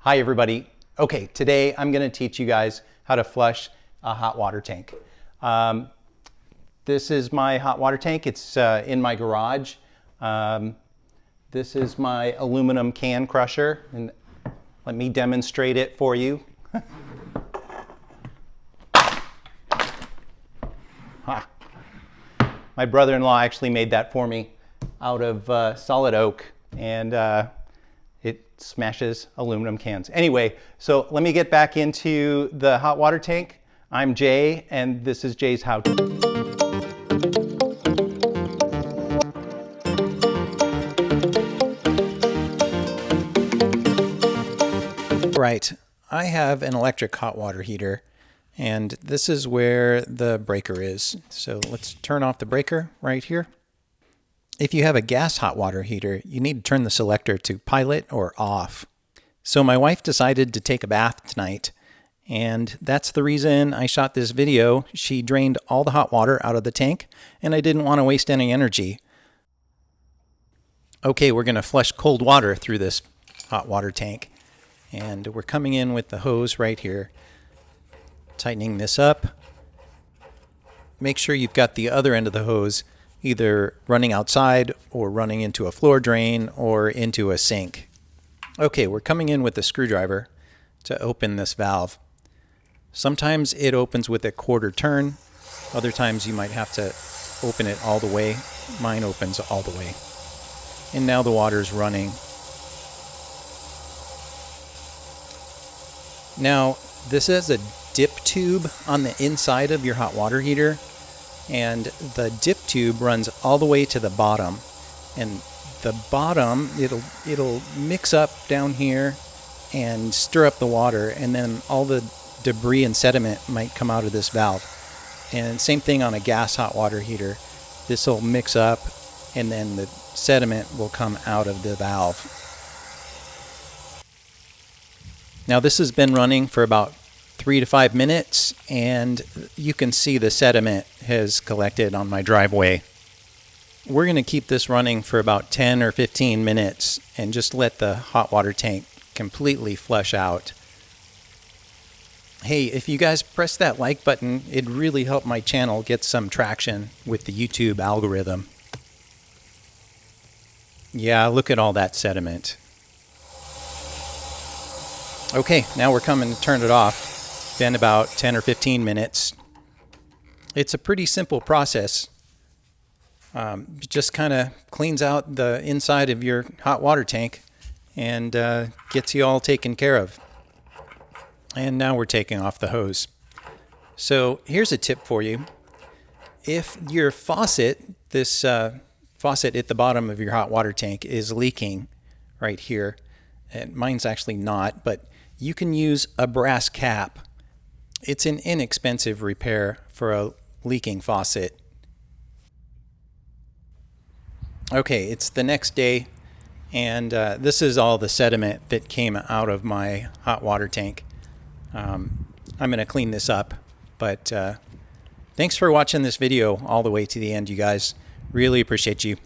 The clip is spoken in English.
Hi everybody. Okay, today I'm going to teach you guys how to flush a hot water tank. This is my hot water tank. It's in my garage. This is my aluminum can crusher, and let me demonstrate it for you. My brother-in-law actually made that for me out of solid oak, and it smashes aluminum cans. Anyway, so let me get back into the hot water tank. I'm Jay, and this is Jay's how-to. Right, I have an electric hot water heater, and this is where the breaker is. So let's turn off the breaker right here. If you have a gas hot water heater, you need to turn the selector to pilot or off. So my wife decided to take a bath tonight, and that's the reason I shot this video. She drained all the hot water out of the tank, and I didn't want to waste any energy. Okay, we're going to flush cold water through this hot water tank, and we're coming in with the hose right here, tightening this up. Make sure you've got the other end of the hose either running outside or running into a floor drain or into a sink. Okay, we're coming in with a screwdriver to open this valve. Sometimes it opens with a quarter turn. Other times you might have to open it all the way. Mine opens all the way. And now the water's running. Now, this is a dip tube on the inside of your hot water heater, and the dip tube runs all the way to the bottom, and the bottom it'll mix up down here and stir up the water, and then all the debris and sediment might come out of this valve. And same thing on a gas hot water heater. This will mix up, and then the sediment will come out of the valve. Now this has been running for about 3 to 5 minutes, and you can see the sediment has collected on my driveway. We're going to keep this running for about 10 or 15 minutes and just let the hot water tank completely flush out. Hey, if you guys press that like button, it'd really help my channel get some traction with the YouTube algorithm. Yeah, look at all that sediment. Okay, now we're coming to turn it off. Been about 10 or 15 minutes. It's a pretty simple process. It just kind of cleans out the inside of your hot water tank and gets you all taken care of. And now we're taking off the hose. So here's a tip for you. If your faucet, this faucet at the bottom of your hot water tank is leaking right here, and mine's actually not, but you can use a brass cap. It's an inexpensive repair for a leaking faucet. Okay, it's the next day, and this is all the sediment that came out of my hot water tank. I'm going to clean this up, but thanks for watching this video all the way to the end, you guys. Really appreciate you.